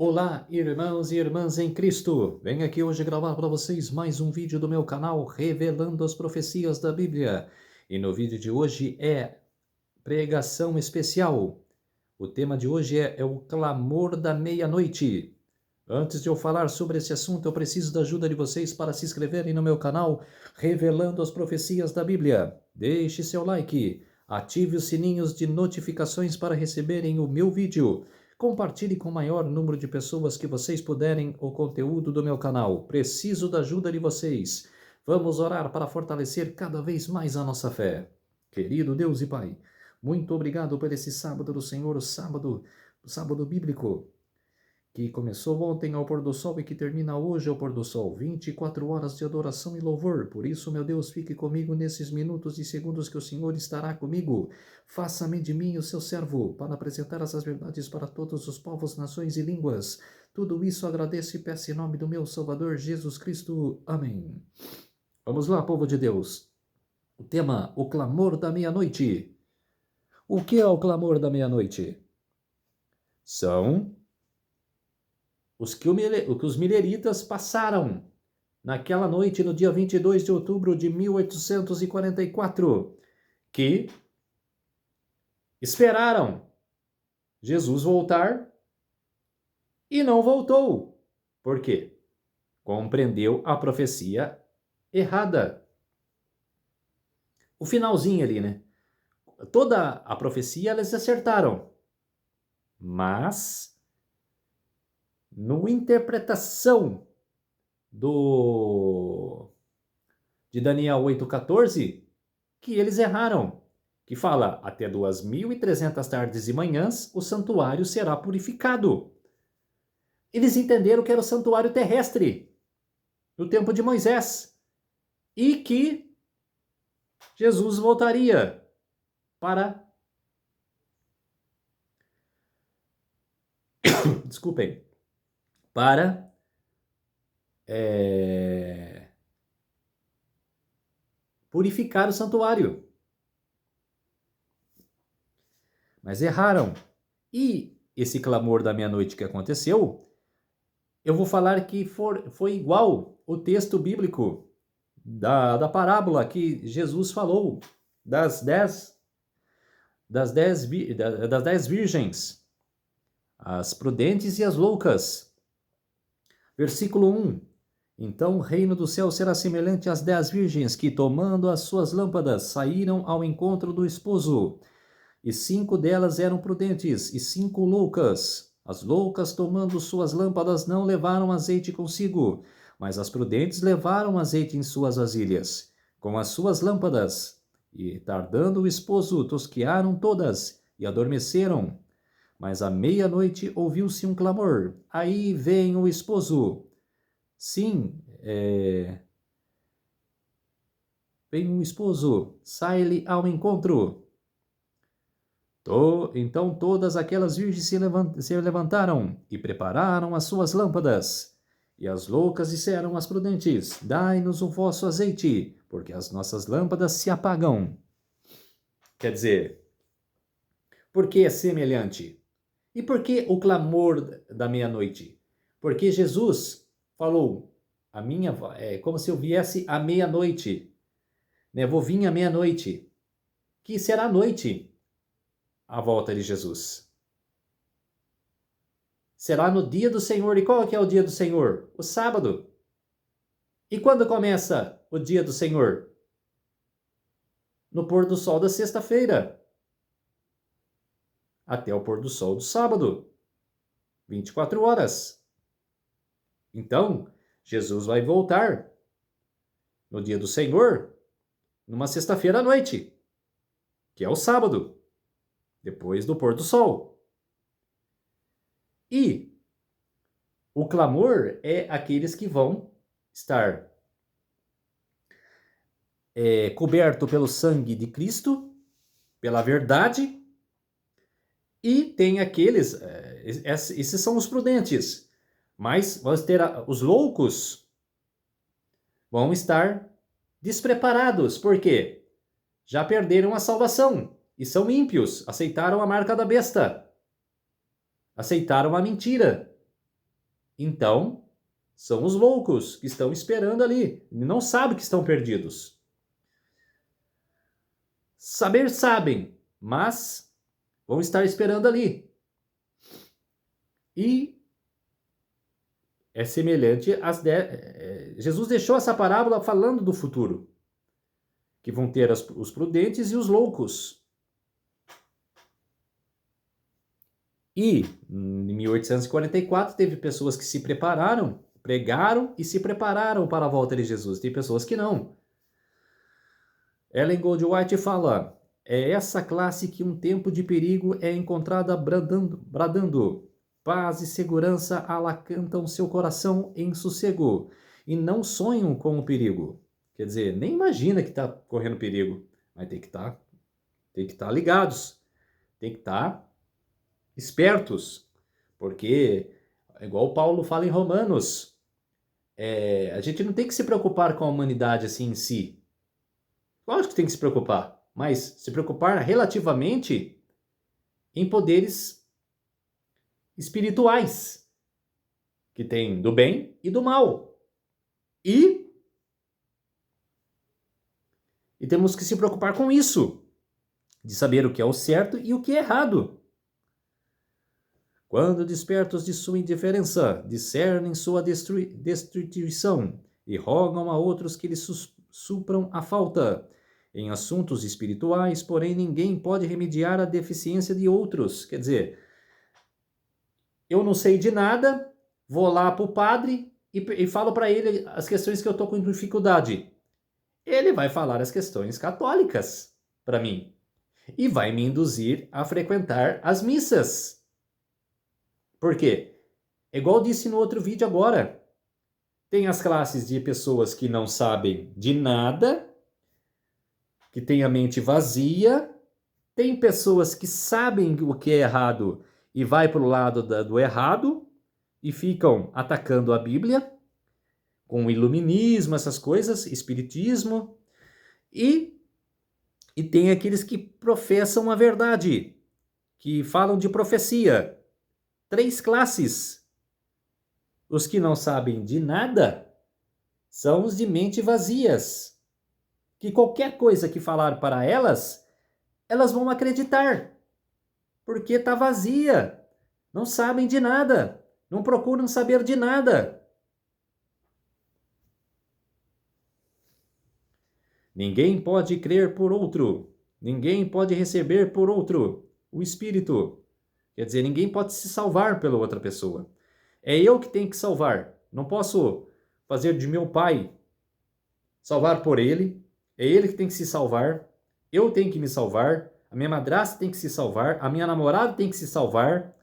Olá, irmãos e irmãs em Cristo! Venho aqui hoje gravar para vocês mais um vídeo do meu canal revelando as profecias da Bíblia. E no vídeo de hoje é pregação especial. O tema de hoje é o clamor da meia-noite. Antes de eu falar sobre esse assunto, eu preciso da ajuda de vocês para se inscreverem no meu canal revelando as profecias da Bíblia. Deixe seu like, ative os sininhos de notificações para receberem o meu vídeo. Compartilhe com o maior número de pessoas que vocês puderem o conteúdo do meu canal. Preciso da ajuda de vocês. Vamos orar para fortalecer cada vez mais a nossa fé. Querido Deus e Pai, muito obrigado por esse sábado do Senhor, o sábado bíblico, que começou ontem ao pôr do sol e que termina hoje ao pôr do sol. 24 horas de adoração e louvor. Por isso, meu Deus, fique comigo nesses minutos e segundos que o Senhor estará comigo. Faça-me de mim o seu servo, para apresentar essas verdades para todos os povos, nações e línguas. Tudo isso agradeço e peço em nome do meu Salvador Jesus Cristo. Amém. Vamos lá, povo de Deus. O tema, o clamor da meia-noite. O que é o clamor da meia-noite? São os que os mileritas passaram naquela noite, no dia 22 de outubro de 1844, que esperaram Jesus voltar e não voltou. Por quê? Compreendeu a profecia errada. O finalzinho ali, né? Toda a profecia eles acertaram, mas no interpretação de Daniel 8,14, que eles erraram, que fala, até 2.300 tardes e manhãs, o santuário será purificado. Eles entenderam que era o santuário terrestre, no tempo de Moisés, e que Jesus voltaria para... Desculpem. Para purificar o santuário. Mas erraram. E esse clamor da meia-noite que aconteceu, eu vou falar que foi igual o texto bíblico da parábola que Jesus falou das 10 virgens, as prudentes e as loucas. Versículo 1. Então o reino do céu será semelhante às 10 virgens que, tomando as suas lâmpadas, saíram ao encontro do esposo. E 5 delas eram prudentes, e 5 loucas. As loucas, tomando suas lâmpadas, não levaram azeite consigo, mas as prudentes levaram azeite em suas vasilhas, com as suas lâmpadas. E, tardando o esposo, tosquearam todas, e adormeceram. Mas à meia-noite ouviu-se um clamor: aí vem o esposo. Sim, vem o esposo, sai-lhe ao encontro. Então todas aquelas virgens se levantaram e prepararam as suas lâmpadas. E as loucas disseram às prudentes: dai-nos o vosso azeite, porque as nossas lâmpadas se apagam. Quer dizer, por que é semelhante? E por que o clamor da meia-noite? Porque Jesus falou, é como se eu viesse à meia-noite, né? Vou vir à meia-noite, que será noite a volta de Jesus. Será no dia do Senhor. E qual que é o dia do Senhor? O sábado. E quando começa o dia do Senhor? No pôr do sol da sexta-feira, até o pôr do sol do sábado. 24 horas. Então, Jesus vai voltar no dia do Senhor, numa sexta-feira à noite, que é o sábado, depois do pôr do sol. E o clamor é aqueles que vão estar coberto pelo sangue de Cristo, pela verdade, e tem aqueles, esses são os prudentes, mas vamos ter os loucos, vão estar despreparados, por quê? Já perderam a salvação e são ímpios, aceitaram a marca da besta, aceitaram a mentira. então são os loucos que estão esperando ali, não sabem que estão perdidos. Saber sabem, mas vão estar esperando ali. E é semelhante às Jesus deixou essa parábola falando do futuro, que vão ter os prudentes e os loucos. E em 1844 teve pessoas que se prepararam, pregaram e se prepararam para a volta de Jesus. Tem pessoas que não. Ellen Goldwhite fala: é essa classe que um tempo de perigo é encontrada bradando. Paz e segurança alacantam seu coração em sossego e não sonham com o perigo. Quer dizer, nem imagina que está correndo perigo, mas tem que estar ligados, tem que estar espertos, porque, igual o Paulo fala em Romanos, a gente não tem que se preocupar com a humanidade assim em si. Lógico que tem que se preocupar, mas se preocupar relativamente em poderes espirituais, que tem do bem e do mal. E temos que se preocupar com isso, de saber o que é o certo e o que é errado. Quando despertos de sua indiferença, discernem sua destituição e rogam a outros que lhes supram a falta. Em assuntos espirituais, porém, ninguém pode remediar a deficiência de outros. Quer dizer, eu não sei de nada, vou lá para o padre e falo para ele as questões que eu estou com dificuldade. Ele vai falar as questões católicas para mim e vai me induzir a frequentar as missas. Por quê? Igual eu disse no outro vídeo agora, tem as classes de pessoas que não sabem de nada, que têm a mente vazia, tem pessoas que sabem o que é errado e vai para o lado do errado e ficam atacando a Bíblia com iluminismo, essas coisas, espiritismo, e tem aqueles que professam a verdade, que falam de profecia. 3 classes. Os que não sabem de nada são os de mente vazias, que qualquer coisa que falar para elas, elas vão acreditar, porque está vazia, não sabem de nada, não procuram saber de nada. Ninguém pode crer por outro, ninguém pode receber por outro o Espírito. Quer dizer, ninguém pode se salvar pela outra pessoa. É eu que tenho que salvar. Não posso fazer de meu pai salvar por ele. É ele que tem que se salvar. Eu tenho que me salvar. A minha madrasta tem que se salvar. A minha namorada tem que se salvar.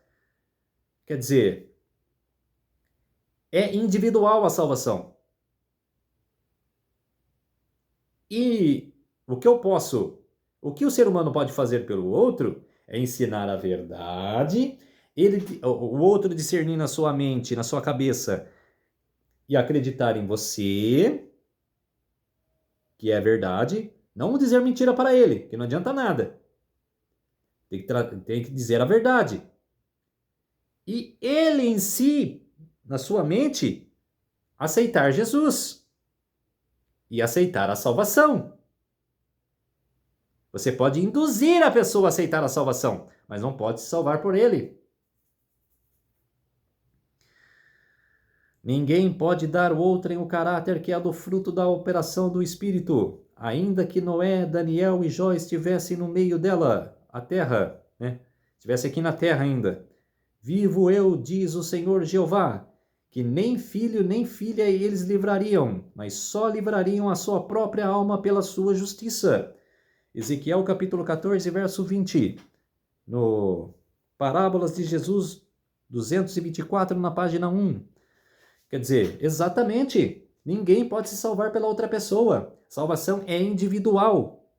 Quer dizer, é individual a salvação. E o que o ser humano pode fazer pelo outro é ensinar a verdade, o outro discernir na sua mente, na sua cabeça e acreditar em você, que é verdade, não dizer mentira para ele, que não adianta nada. Tem que dizer a verdade. E ele em si, na sua mente, aceitar Jesus e aceitar a salvação. Você pode induzir a pessoa a aceitar a salvação, mas não pode se salvar por ele. Ninguém pode dar outrem o caráter que é do fruto da operação do Espírito, ainda que Noé, Daniel e Jó estivessem no meio dela, a terra, né? Estivesse aqui na terra ainda. Vivo eu, diz o Senhor Jeová, que nem filho nem filha eles livrariam, mas só livrariam a sua própria alma pela sua justiça. Ezequiel capítulo 14, verso 20. No Parábolas de Jesus 224, na página 1. Quer dizer, exatamente, ninguém pode se salvar pela outra pessoa. Salvação é individual.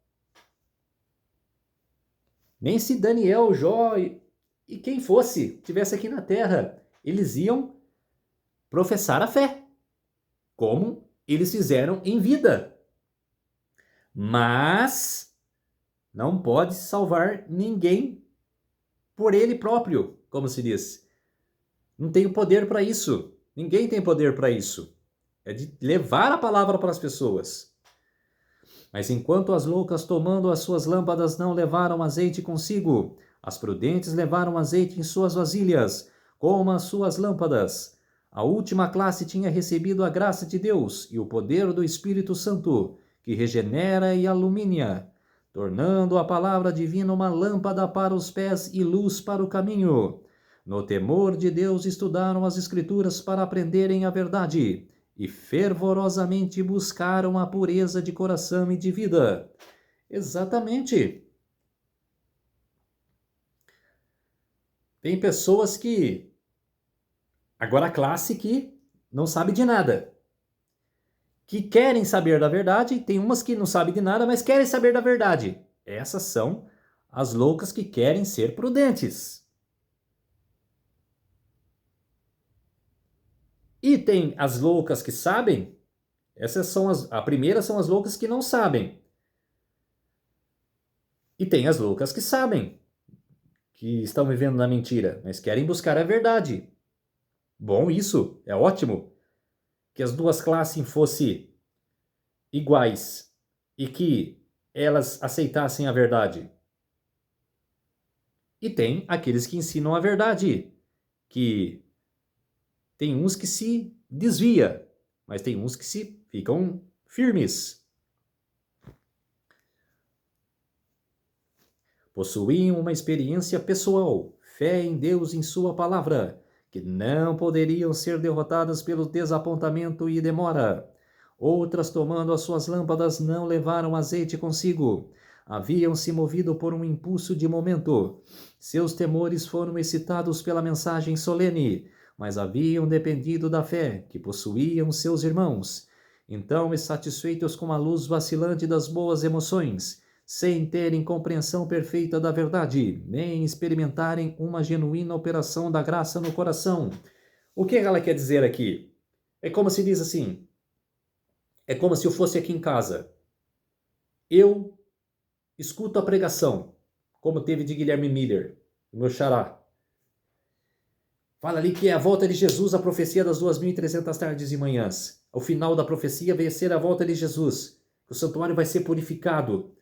Nem se Daniel, Jó e quem fosse, tivesse aqui na terra, eles iam professar a fé, como eles fizeram em vida. Mas não pode salvar ninguém por ele próprio, como se diz. Não tem o poder para isso. Ninguém tem poder para isso. É de levar a palavra para as pessoas. Mas enquanto as loucas tomando as suas lâmpadas não levaram azeite consigo, as prudentes levaram azeite em suas vasilhas, como as suas lâmpadas. A última classe tinha recebido a graça de Deus e o poder do Espírito Santo, que regenera e alumina, tornando a palavra divina uma lâmpada para os pés e luz para o caminho. No temor de Deus estudaram as Escrituras para aprenderem a verdade, e fervorosamente buscaram a pureza de coração e de vida. Exatamente. Tem pessoas que... Agora a classe que não sabe de nada. Que querem saber da verdade. Tem umas que não sabem de nada, mas querem saber da verdade. Essas são as loucas que querem ser prudentes. E tem as loucas que sabem. Essas são a primeira são as loucas que não sabem. E tem as loucas que sabem, que estão vivendo na mentira, mas querem buscar a verdade. Bom, isso é ótimo. Que as duas classes fossem iguais e que elas aceitassem a verdade. E tem aqueles que ensinam a verdade, que tem uns que se desvia, mas tem uns que se ficam firmes. Possuíam uma experiência pessoal, fé em Deus e em sua palavra, que não poderiam ser derrotadas pelo desapontamento e demora. Outras, tomando as suas lâmpadas, não levaram azeite consigo. Haviam se movido por um impulso de momento. Seus temores foram excitados pela mensagem solene, mas haviam dependido da fé que possuíam seus irmãos. Então, insatisfeitos com a luz vacilante das boas emoções, sem terem compreensão perfeita da verdade, nem experimentarem uma genuína operação da graça no coração. O que ela quer dizer aqui? É como se diz assim, é como se eu fosse aqui em casa. Eu escuto a pregação, como teve de Guilherme Miller, o meu xará. Fala ali que é a volta de Jesus, a profecia das 2.300 tardes e manhãs. Ao final da profecia vai ser a volta de Jesus. O santuário vai ser purificado,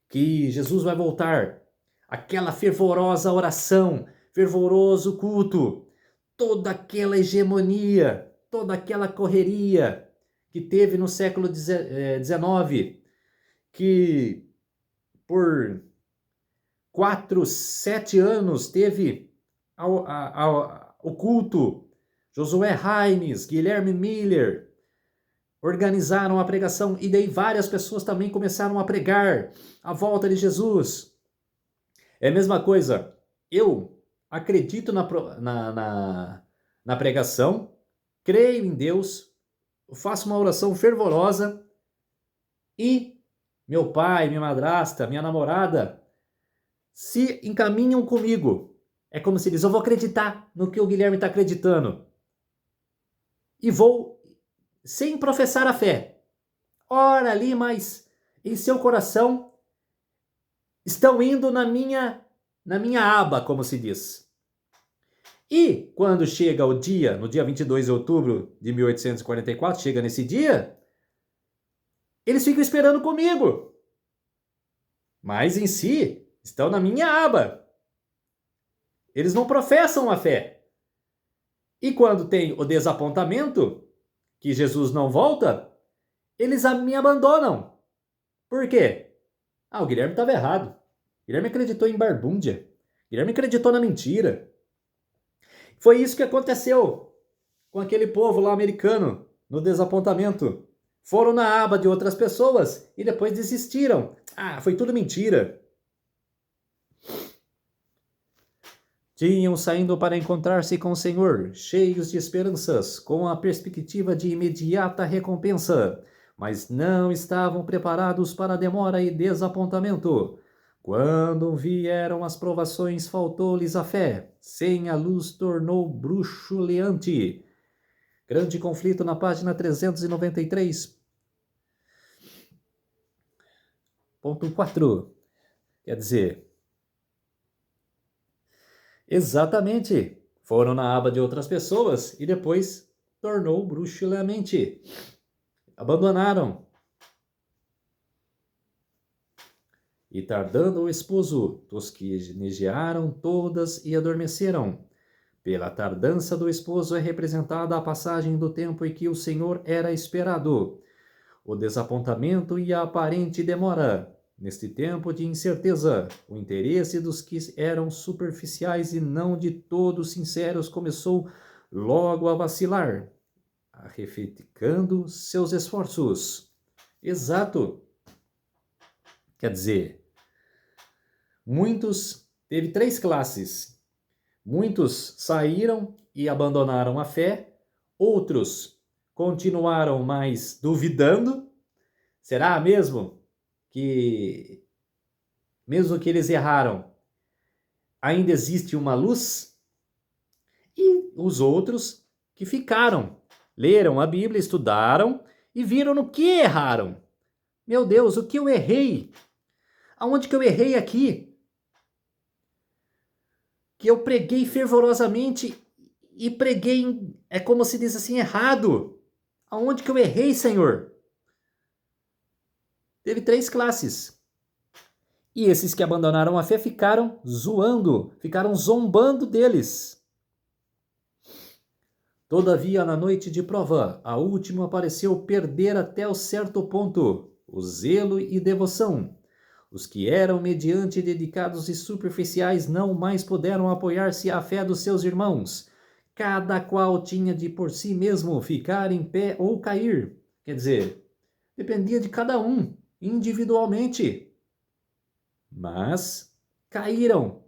que Jesus vai voltar. Aquela fervorosa oração, fervoroso culto, toda aquela hegemonia, toda aquela correria que teve no século XIX, que por 7 anos teve o culto. Josué Raimes, Guilherme Miller organizaram a pregação e daí várias pessoas também começaram a pregar a volta de Jesus. É a mesma coisa. Eu acredito na pregação, creio em Deus, faço uma oração fervorosa e meu pai, minha madrasta, minha namorada se encaminham comigo. É como se diz, eu vou acreditar no que o Guilherme está acreditando. E vou, sem professar a fé. Ora ali, mas em seu coração estão indo na minha aba, como se diz. E quando chega o dia, no dia 22 de outubro de 1844, chega nesse dia, eles ficam esperando comigo. Mas em si, estão na minha aba. Eles não professam a fé. E quando tem o desapontamento, que Jesus não volta, eles me abandonam. Por quê? O Guilherme estava errado. O Guilherme acreditou em barbúndia. O Guilherme acreditou na mentira. Foi isso que aconteceu com aquele povo lá americano, no desapontamento. Foram na aba de outras pessoas e depois desistiram. Foi tudo mentira. Tinham saindo para encontrar-se com o Senhor, cheios de esperanças, com a perspectiva de imediata recompensa, mas não estavam preparados para a demora e desapontamento. Quando vieram as provações, faltou-lhes a fé, sem a luz tornou bruxuleante. Grande conflito na página 393. Ponto 4. Quer dizer... Exatamente. Foram na aba de outras pessoas e depois tornou bruxulamente. Abandonaram. E tardando o esposo, tosquenejaram todas e adormeceram. Pela tardança do esposo é representada a passagem do tempo em que o Senhor era esperado, o desapontamento e a aparente demora. Neste tempo de incerteza, o interesse dos que eram superficiais e não de todo sinceros começou logo a vacilar, arrefectando seus esforços. Exato. Quer dizer, teve 3 classes. Muitos saíram e abandonaram a fé, outros continuaram mais duvidando. Será mesmo que, mesmo que eles erraram, ainda existe uma luz? E os outros que ficaram, leram a Bíblia, estudaram e viram no que erraram. Meu Deus, o que eu errei? Aonde que eu errei aqui? Que eu preguei fervorosamente e preguei, é como se diz assim, errado. Aonde que eu errei, Senhor? Teve 3 classes. E esses que abandonaram a fé ficaram zoando, ficaram zombando deles. Todavia, na noite de prova, a última pareceu perder até o certo ponto o zelo e devoção. Os que eram mediante dedicados e superficiais não mais puderam apoiar-se à fé dos seus irmãos. Cada qual tinha de por si mesmo ficar em pé ou cair. Quer dizer, dependia de cada um, individualmente. Mas caíram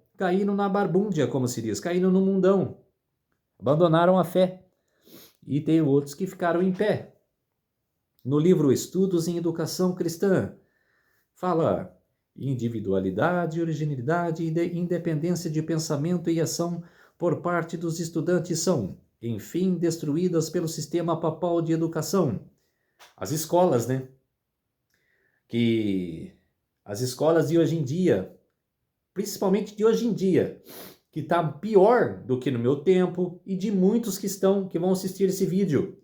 na barbúndia, como se diz, caíram no mundão. Abandonaram a fé. E tem outros que ficaram em pé. No livro Estudos em Educação Cristã, fala individualidade, originalidade e independência de pensamento e ação por parte dos estudantes são, enfim, destruídas pelo sistema papal de educação. As escolas, né? As escolas de hoje em dia, principalmente de hoje em dia, que está pior do que no meu tempo e de muitos que vão assistir esse vídeo,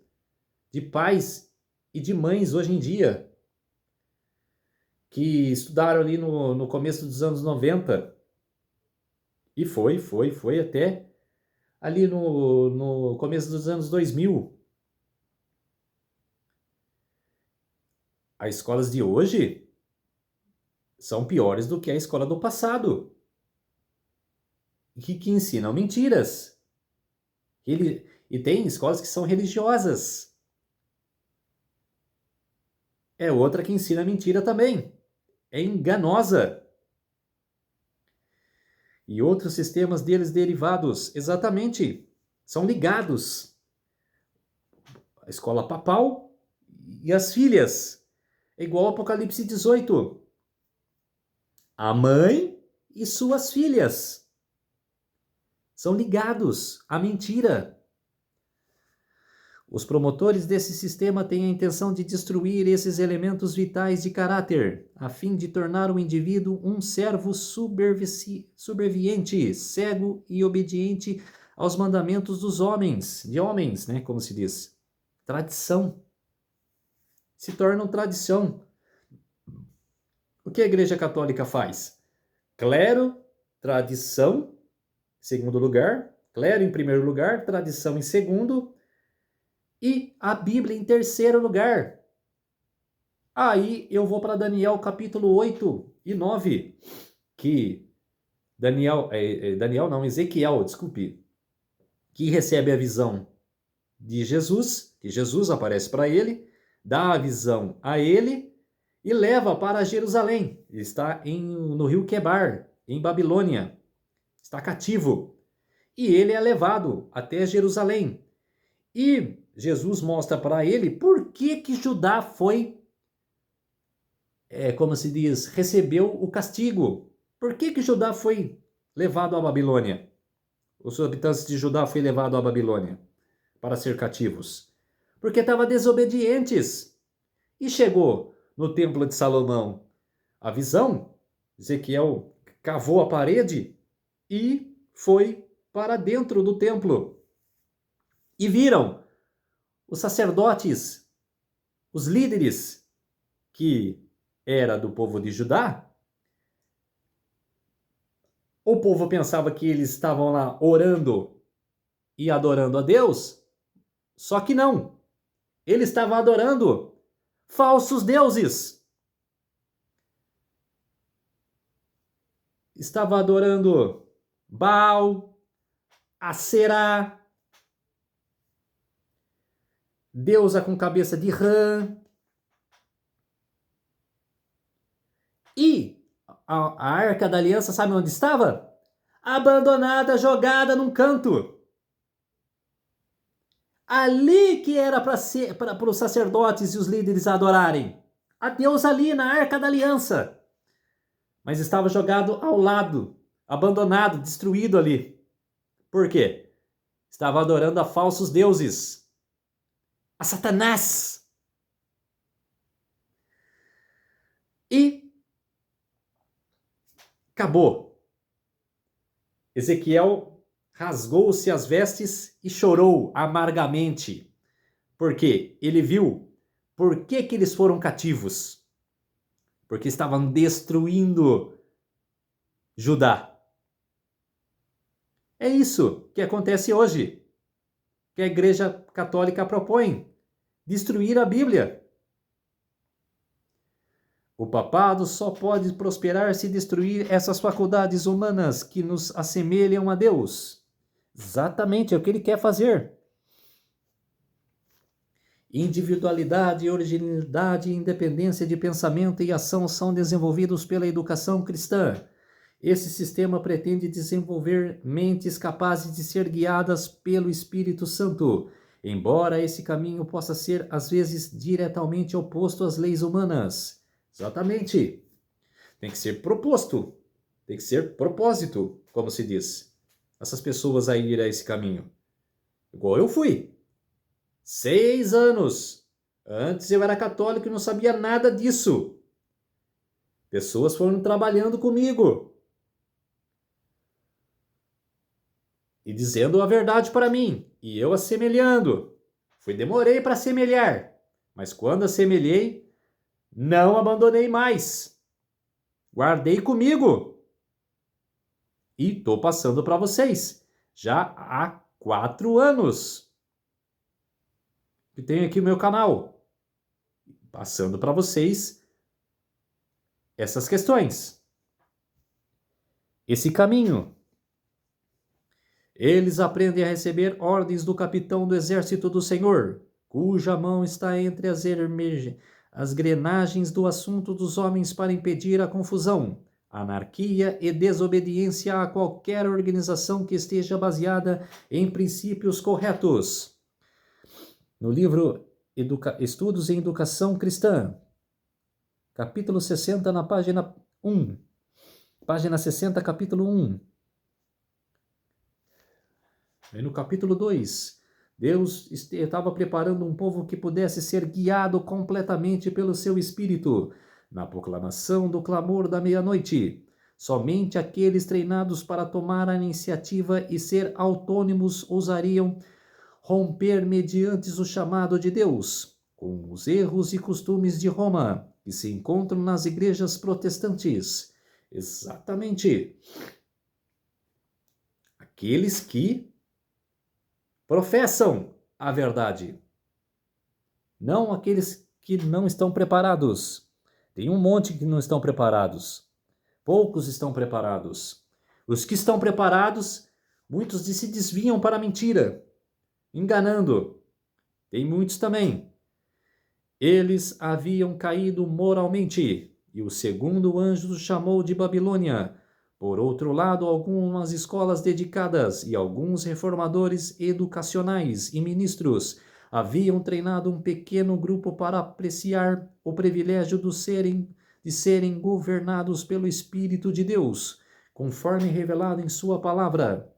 de pais e de mães hoje em dia, que estudaram ali no começo dos anos 90 e foi até ali no começo dos anos 2000. As escolas de hoje são piores do que a escola do passado, que ensinam mentiras. E tem escolas que são religiosas. É outra que ensina mentira também. É enganosa. E outros sistemas deles derivados, exatamente, são ligados. A escola papal e as filhas. É igual ao Apocalipse 18. A mãe e suas filhas são ligados à mentira. Os promotores desse sistema têm a intenção de destruir esses elementos vitais de caráter, a fim de tornar o indivíduo um servo subserviente, cego e obediente aos mandamentos dos homens, né, como se diz. Tradição. Se tornam tradição. O que a Igreja Católica faz? Clero, tradição, segundo lugar. Clero em primeiro lugar, tradição em segundo. E a Bíblia em terceiro lugar. Aí eu vou para Daniel capítulo 8 e 9, que Ezequiel, desculpe, que recebe a visão de Jesus, que Jesus aparece para ele, dá a visão a ele e leva para Jerusalém. Ele está no rio Quebar, em Babilônia, está cativo. E ele é levado até Jerusalém. E Jesus mostra para ele por que Judá foi, como se diz, recebeu o castigo. Por que Judá foi levado à Babilônia? Os habitantes de Judá foram levados à Babilônia para ser cativos. Porque estavam desobedientes. E chegou no templo de Salomão a visão, Ezequiel cavou a parede e foi para dentro do templo. E viram os sacerdotes, os líderes, que era do povo de Judá, o povo pensava que eles estavam lá orando e adorando a Deus, só que não. Eles estavam adorando falsos deuses. Estava adorando Baal, Aserá, deusa com cabeça de rã. E a Arca da Aliança, sabe onde estava? Abandonada, jogada num canto. Ali que era para os sacerdotes e os líderes adorarem. A Deus ali na Arca da Aliança. Mas estava jogado ao lado, abandonado, destruído ali. Por quê? Estava adorando a falsos deuses. A Satanás. E acabou. Ezequiel rasgou-se as vestes e chorou amargamente. Porque ele viu por que eles foram cativos. Porque estavam destruindo Judá. É isso que acontece hoje, que a Igreja Católica propõe: destruir a Bíblia. O papado só pode prosperar se destruir essas faculdades humanas que nos assemelham a Deus. Exatamente, é o que ele quer fazer. Individualidade, originalidade, independência de pensamento e ação são desenvolvidos pela educação cristã. Esse sistema pretende desenvolver mentes capazes de ser guiadas pelo Espírito Santo, embora esse caminho possa ser, às vezes, diretamente oposto às leis humanas. Exatamente. Tem que ser proposto, tem que ser propósito, como se diz. Essas pessoas a ir a esse caminho. Igual eu fui. 6 anos. Antes eu era católico e não sabia nada disso. Pessoas foram trabalhando comigo e dizendo a verdade para mim, e eu assemelhando. Demorei para assemelhar, mas quando assemelhei, não abandonei mais. Guardei comigo. E estou passando para vocês, já há 4 anos que tenho aqui o meu canal, passando para vocês essas questões, esse caminho. Eles aprendem a receber ordens do capitão do exército do Senhor, cuja mão está entre as engrenagens do assunto dos homens para impedir a confusão, anarquia e desobediência a qualquer organização que esteja baseada em princípios corretos. No livro Estudos em Educação Cristã, capítulo 60, na página 1. Página 60, capítulo 1. Aí no capítulo 2, Deus estava preparando um povo que pudesse ser guiado completamente pelo seu Espírito, na proclamação do clamor da meia-noite. Somente aqueles treinados para tomar a iniciativa e ser autônomos ousariam romper mediante o chamado de Deus, com os erros e costumes de Roma, que se encontram nas igrejas protestantes. Exatamente. Aqueles que professam a verdade, não aqueles que não estão preparados. Tem um monte que não estão preparados. Poucos estão preparados. Os que estão preparados, muitos se desviam para a mentira, enganando. Tem muitos também. Eles haviam caído moralmente, e o segundo anjo os chamou de Babilônia. Por outro lado, algumas escolas dedicadas e alguns reformadores educacionais e ministros haviam treinado um pequeno grupo para apreciar o privilégio de serem governados pelo Espírito de Deus, conforme revelado em sua palavra.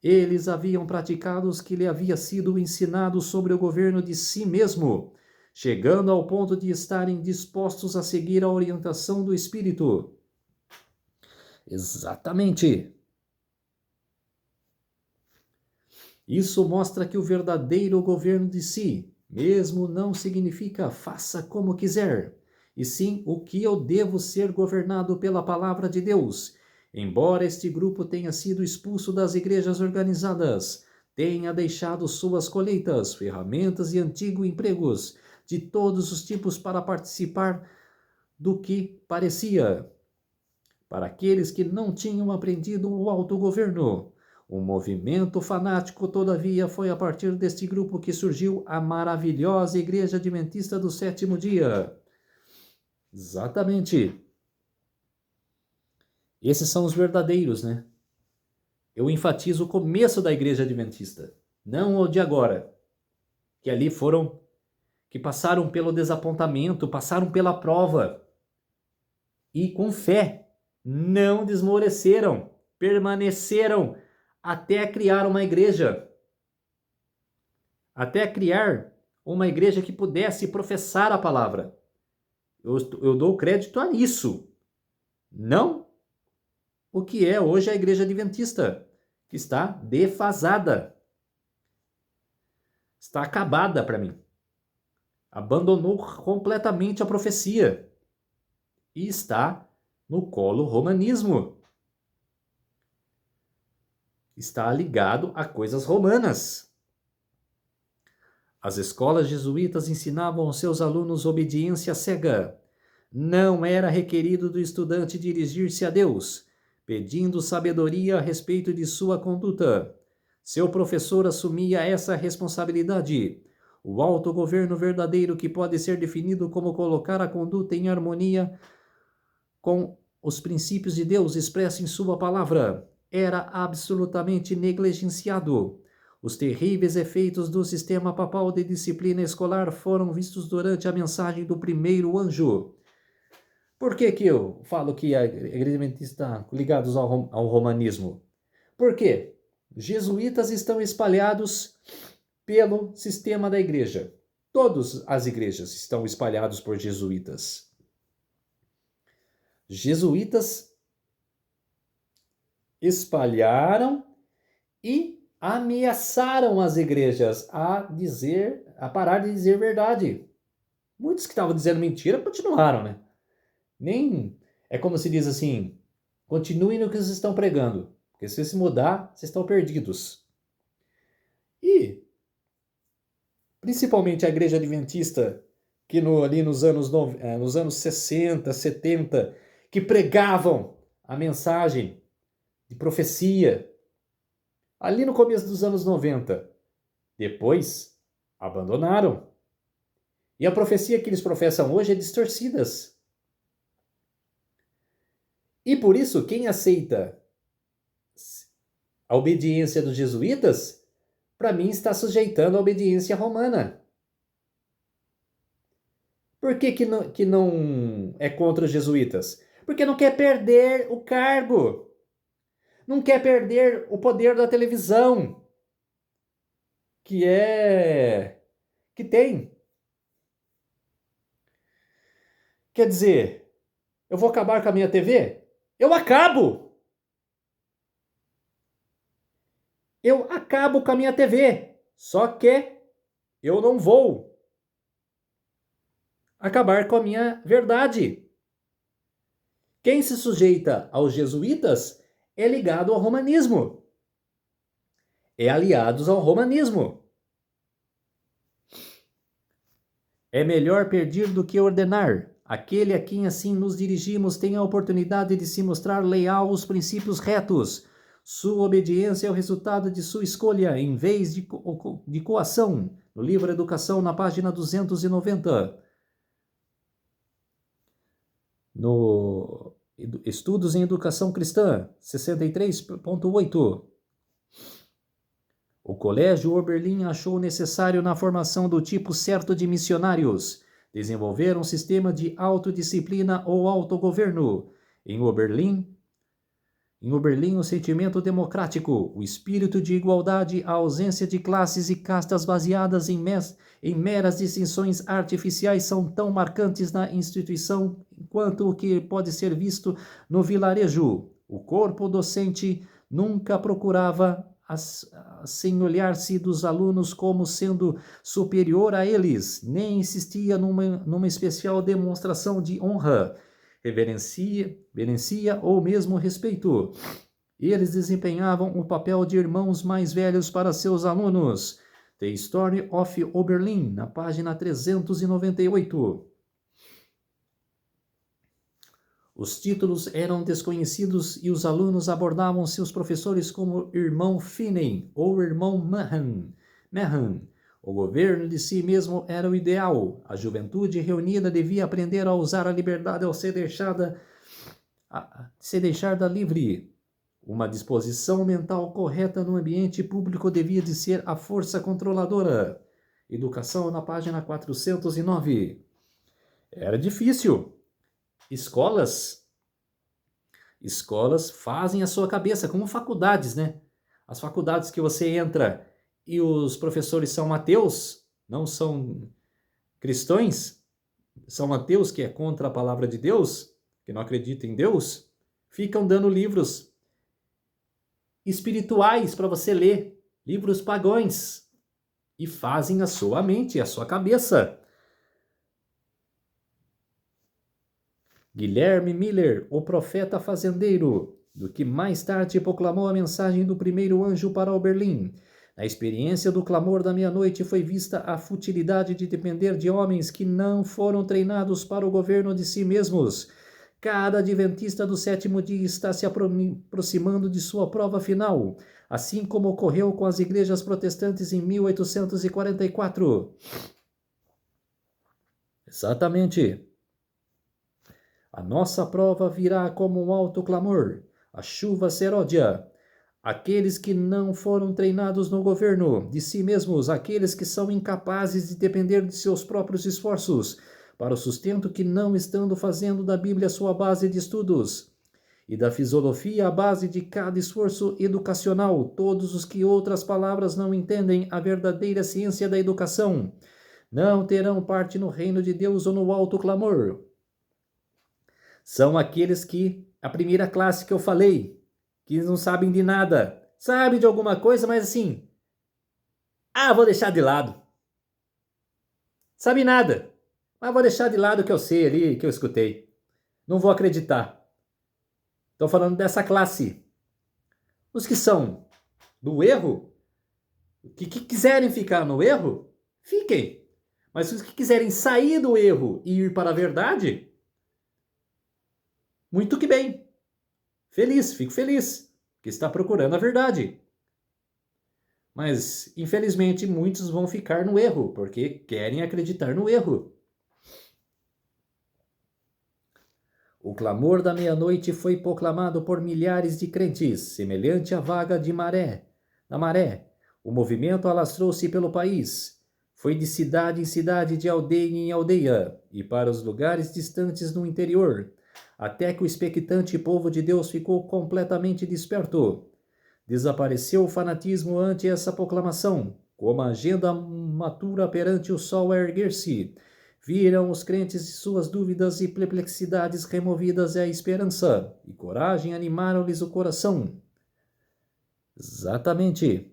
Eles haviam praticado o que lhe havia sido ensinado sobre o governo de si mesmo, chegando ao ponto de estarem dispostos a seguir a orientação do Espírito. Exatamente. Isso mostra que o verdadeiro governo de si mesmo não significa faça como quiser, e sim o que eu devo ser governado pela palavra de Deus. Embora este grupo tenha sido expulso das igrejas organizadas, tenha deixado suas colheitas, ferramentas e antigos empregos de todos os tipos para participar do que parecia. Para aqueles que não tinham aprendido o autogoverno, o movimento fanático, todavia, foi a partir deste grupo que surgiu a maravilhosa Igreja Adventista do Sétimo Dia. Exatamente. Esses são os verdadeiros, né? Eu enfatizo o começo da Igreja Adventista, não o de agora, que ali que passaram pelo desapontamento, passaram pela prova e com fé não desmoreceram, permaneceram até criar uma igreja. Até criar uma igreja que pudesse professar a palavra. Eu dou crédito a isso. Não o que é hoje a Igreja Adventista, que está defasada. Está acabada para mim. Abandonou completamente a profecia. E está no colo romanismo. Está ligado a coisas romanas. As escolas jesuítas ensinavam aos seus alunos obediência cega. Não era requerido do estudante dirigir-se a Deus, pedindo sabedoria a respeito de sua conduta. Seu professor assumia essa responsabilidade. O autogoverno verdadeiro, que pode ser definido como colocar a conduta em harmonia com os princípios de Deus expressos em sua palavra, era absolutamente negligenciado. Os terríveis efeitos do sistema papal de disciplina escolar foram vistos durante a mensagem do primeiro anjo. Por que eu falo que a Igreja Adventista está ligados ao romanismo? Porque jesuítas estão espalhados pelo sistema da igreja. Todas as igrejas estão espalhadas por jesuítas. Jesuítas espalharam e ameaçaram as igrejas a parar de dizer verdade. Muitos que estavam dizendo mentira continuaram, né? É como se diz assim, continuem no que vocês estão pregando, porque se se mudar, vocês estão perdidos. E, principalmente a Igreja Adventista, que ali nos anos 60, 70, que pregavam a mensagem de profecia, ali no começo dos anos 90, depois abandonaram. E a profecia que eles professam hoje é distorcida. E por isso, quem aceita a obediência dos jesuítas, para mim está sujeitando a obediência romana. Por que não é contra os jesuítas? Porque não quer perder o cargo. Não quer perder o poder da televisão. Que tem. Quer dizer, eu vou acabar com a minha TV? Eu acabo! Eu acabo com a minha TV. Só que eu não vou acabar com a minha verdade. Quem se sujeita aos jesuítas é ligado ao romanismo. É aliados ao romanismo. É melhor pedir do que ordenar. Aquele a quem assim nos dirigimos tem a oportunidade de se mostrar leal aos princípios retos. Sua obediência é o resultado de sua escolha, em vez de coação. No livro Educação, na página 290. No Estudos em Educação Cristã, 63.8. O Colégio Oberlin achou necessário, na formação do tipo certo de missionários, desenvolver um sistema de autodisciplina ou autogoverno. Em Oberlin, o sentimento democrático, o espírito de igualdade, a ausência de classes e castas baseadas em meras distinções artificiais são tão marcantes na instituição quanto o que pode ser visto no vilarejo. O corpo docente nunca procurava assenholhar-se dos alunos como sendo superior a eles, nem insistia numa especial demonstração de honra, reverência ou mesmo respeito. Eles desempenhavam o papel de irmãos mais velhos para seus alunos. The Story of Oberlin, na página 398. Os títulos eram desconhecidos e os alunos abordavam seus professores como irmão Finney ou irmão Mahan. O governo de si mesmo era o ideal. A juventude reunida devia aprender a usar a liberdade ao ser deixada livre. Uma disposição mental correta no ambiente público devia de ser a força controladora. Educação na página 409. Era difícil. Escolas fazem a sua cabeça, como faculdades, né? As faculdades que você entra e os professores são ateus, não são cristãos, são ateus, que é contra a palavra de Deus, que não acreditam em Deus, ficam dando livros espirituais para você ler, livros pagãos, e fazem a sua mente, a sua cabeça. Guilherme Miller, o profeta fazendeiro, do que mais tarde proclamou a mensagem do primeiro anjo para Oberlin. Na experiência do clamor da meia-noite foi vista a futilidade de depender de homens que não foram treinados para o governo de si mesmos. Cada adventista do sétimo dia está se aproximando de sua prova final, assim como ocorreu com as igrejas protestantes em 1844. Exatamente. A nossa prova virá como um alto clamor, a chuva seródia. Aqueles que não foram treinados no governo de si mesmos, aqueles que são incapazes de depender de seus próprios esforços, para o sustento que não estando fazendo da Bíblia sua base de estudos, e da filosofia a base de cada esforço educacional, todos os que outras palavras não entendem a verdadeira ciência da educação, não terão parte no reino de Deus ou no alto clamor. São aqueles que, a primeira classe que eu falei, que não sabem de nada, sabem de alguma coisa, mas assim, vou deixar de lado. Sabe nada, mas vou deixar de lado o que eu sei ali, que eu escutei. Não vou acreditar. Estou falando dessa classe. Os que são do erro, que quiserem ficar no erro, fiquem. Mas os que quiserem sair do erro e ir para a verdade, muito que bem. Feliz, fico feliz, que está procurando a verdade. Mas, infelizmente, muitos vão ficar no erro, porque querem acreditar no erro. O clamor da meia-noite foi proclamado por milhares de crentes, semelhante à vaga da maré. O movimento alastrou-se pelo país. Foi de cidade em cidade, de aldeia em aldeia, e para os lugares distantes no interior, até que o expectante povo de Deus ficou completamente desperto. Desapareceu o fanatismo ante essa proclamação, como a agenda matura perante o sol a erguer-se. Viram os crentes de suas dúvidas e perplexidades removidas e a esperança, e coragem animaram-lhes o coração. Exatamente.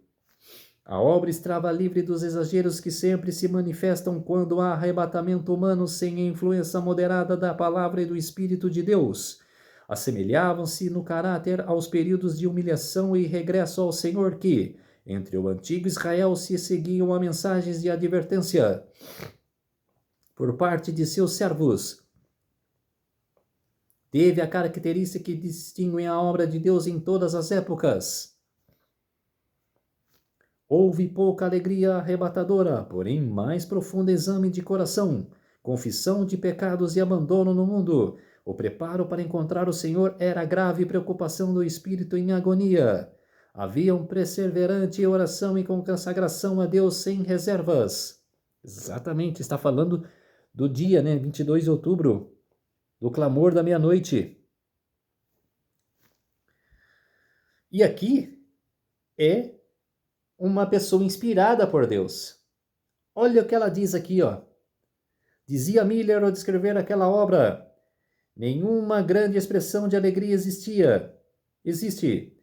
A obra estava livre dos exageros que sempre se manifestam quando há arrebatamento humano sem a influência moderada da palavra e do Espírito de Deus. Assemelhavam-se no caráter aos períodos de humilhação e regresso ao Senhor que, entre o antigo Israel, se seguiam a mensagens de advertência por parte de seus servos. Teve a característica que distingue a obra de Deus em todas as épocas. Houve pouca alegria arrebatadora, porém mais profundo exame de coração, confissão de pecados e abandono no mundo. O preparo para encontrar o Senhor era grave preocupação do espírito em agonia. Havia um perseverante oração e consagração a Deus sem reservas. Exatamente, está falando do dia, 22 de outubro, do clamor da meia-noite. E aqui é uma pessoa inspirada por Deus. Olha o que ela diz aqui, ó. Dizia Miller ao descrever aquela obra: nenhuma grande expressão de alegria existe.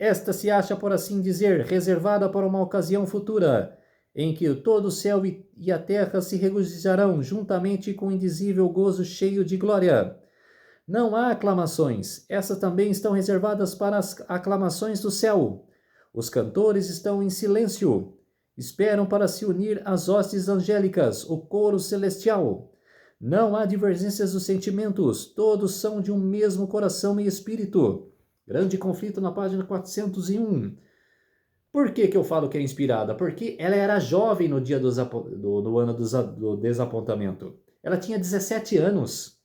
Esta se acha, por assim dizer, reservada para uma ocasião futura, em que todo o céu e a terra se regozijarão juntamente com indizível gozo cheio de glória. Não há aclamações, essas também estão reservadas para as aclamações do céu. Os cantores estão em silêncio, esperam para se unir às hostes angélicas, o coro celestial. Não há divergências dos sentimentos, todos são de um mesmo coração e espírito. Grande conflito na página 401. Por que eu falo que é inspirada? Porque ela era jovem no dia do ano do desapontamento. Ela tinha 17 anos.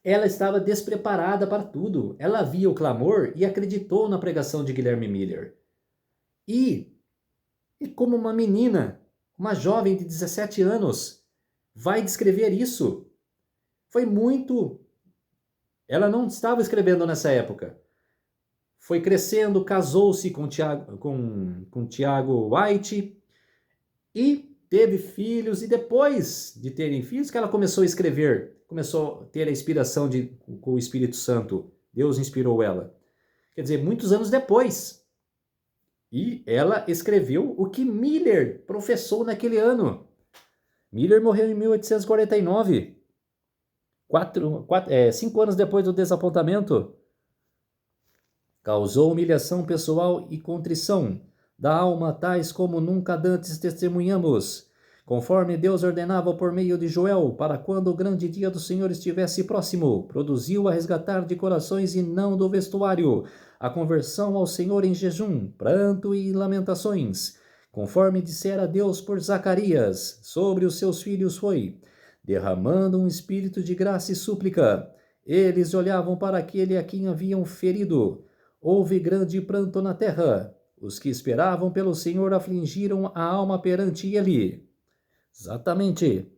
Ela estava despreparada para tudo. Ela via o clamor e acreditou na pregação de Guilherme Miller. E como uma menina, uma jovem de 17 anos, vai descrever isso? Foi muito... Ela não estava escrevendo nessa época. Foi crescendo, casou-se com Tiago White e teve filhos. E depois de terem filhos que ela começou a escrever, começou a ter a inspiração com o Espírito Santo. Deus inspirou ela. Quer dizer, muitos anos depois. E ela escreveu o que Miller professou naquele ano. Miller morreu em 1849. 5 anos depois do desapontamento. Causou humilhação pessoal e contrição da alma, tais como nunca dantes testemunhamos, conforme Deus ordenava por meio de Joel, para quando o grande dia do Senhor estivesse próximo, produziu a resgatar de corações e não do vestuário, a conversão ao Senhor em jejum, pranto e lamentações, conforme dissera Deus por Zacarias, sobre os seus filhos foi, derramando um espírito de graça e súplica. Eles olhavam para aquele a quem haviam ferido. Houve grande pranto na terra. Os que esperavam pelo Senhor afligiram a alma perante ele. Exatamente.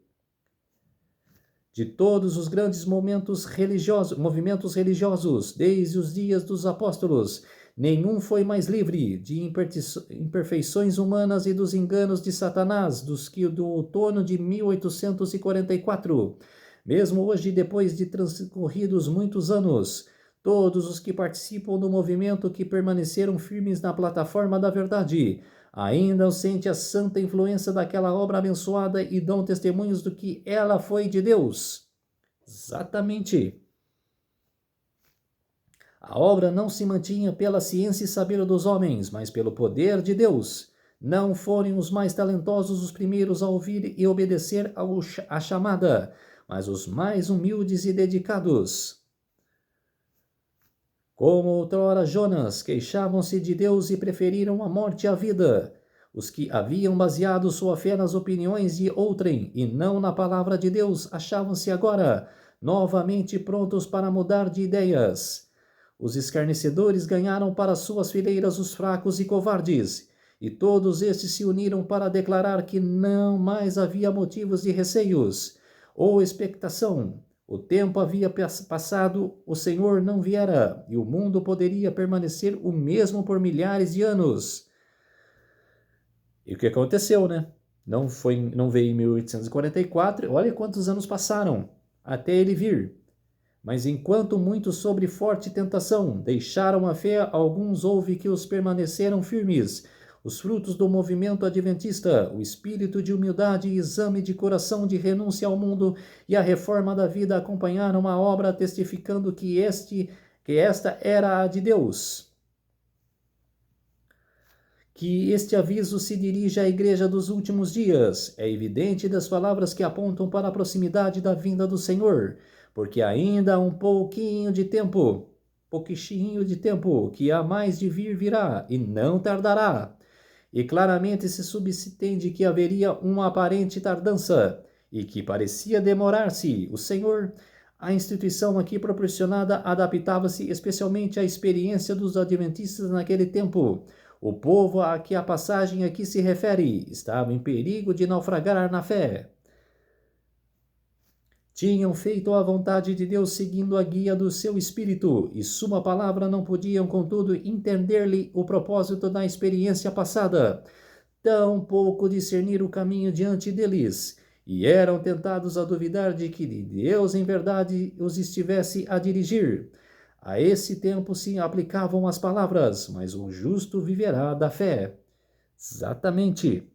De todos os grandes movimentos religiosos, desde os dias dos apóstolos, nenhum foi mais livre de imperfeições humanas e dos enganos de Satanás dos que o do outono de 1844. Mesmo hoje, depois de transcorridos muitos anos, todos os que participam do movimento que permaneceram firmes na plataforma da verdade ainda sente a santa influência daquela obra abençoada e dão testemunhos do que ela foi de Deus. Exatamente. A obra não se mantinha pela ciência e saber dos homens, mas pelo poder de Deus. Não foram os mais talentosos os primeiros a ouvir e obedecer à chamada, mas os mais humildes e dedicados. Como outrora Jonas, queixavam-se de Deus e preferiram a morte à vida. Os que haviam baseado sua fé nas opiniões de outrem e não na palavra de Deus achavam-se agora novamente prontos para mudar de ideias. Os escarnecedores ganharam para suas fileiras os fracos e covardes, e todos estes se uniram para declarar que não mais havia motivos de receios ou expectação. O tempo havia passado, o Senhor não viera, e o mundo poderia permanecer o mesmo por milhares de anos. E o que aconteceu, né? Não veio em 1844, olha quantos anos passaram até ele vir. Mas enquanto muitos sob forte tentação deixaram a fé, alguns houve que os permaneceram firmes. Os frutos do movimento adventista, o espírito de humildade e exame de coração de renúncia ao mundo e a reforma da vida acompanharam a obra, testificando que esta era a de Deus. Que este aviso se dirige à igreja dos últimos dias. É evidente das palavras que apontam para a proximidade da vinda do Senhor, porque ainda há um pouquinho de tempo, que há mais de vir virá, e não tardará. E claramente se subentende que haveria uma aparente tardança, e que parecia demorar-se. O Senhor, a instituição aqui proporcionada, adaptava-se especialmente à experiência dos adventistas naquele tempo. O povo a que a passagem aqui se refere estava em perigo de naufragar na fé. Tinham feito a vontade de Deus seguindo a guia do seu espírito, e suma palavra não podiam, contudo, entender-lhe o propósito da experiência passada, tampouco discernir o caminho diante deles, e eram tentados a duvidar de que Deus em verdade os estivesse a dirigir. A esse tempo se aplicavam as palavras, mas um justo viverá da fé. Exatamente.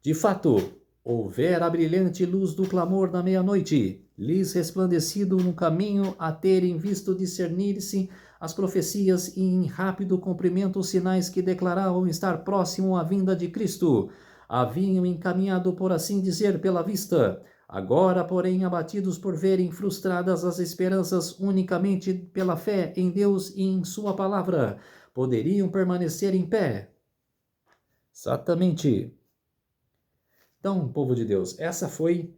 De fato, houvera a brilhante luz do clamor da meia-noite, lhes resplandecido no caminho a terem visto discernir-se as profecias e em rápido cumprimento os sinais que declaravam estar próximo à vinda de Cristo. Haviam encaminhado, por assim dizer, pela vista. Agora, porém, abatidos por verem frustradas as esperanças unicamente pela fé em Deus e em sua palavra, poderiam permanecer em pé. Exatamente. Então, povo de Deus, essa foi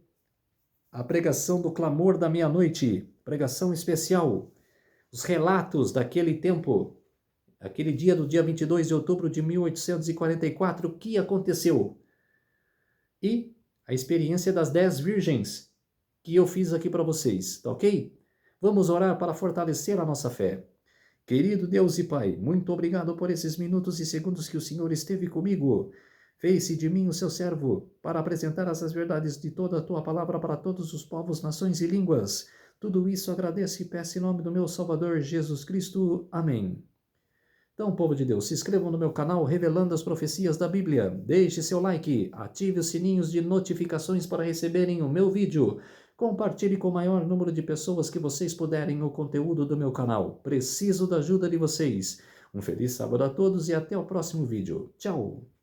a pregação do clamor da meia-noite, pregação especial, os relatos daquele tempo, aquele dia do dia 22 de outubro de 1844, o que aconteceu. E a experiência das 10 virgens que eu fiz aqui para vocês, tá ok? Vamos orar para fortalecer a nossa fé. Querido Deus e Pai, muito obrigado por esses minutos e segundos que o Senhor esteve comigo. Fez-se de mim o seu servo, para apresentar essas verdades de toda a tua palavra para todos os povos, nações e línguas. Tudo isso agradeço e peço em nome do meu Salvador Jesus Cristo. Amém. Então, povo de Deus, se inscrevam no meu canal Revelando as Profecias da Bíblia. Deixe seu like, ative os sininhos de notificações para receberem o meu vídeo. Compartilhe com o maior número de pessoas que vocês puderem o conteúdo do meu canal. Preciso da ajuda de vocês. Um feliz sábado a todos e até o próximo vídeo. Tchau!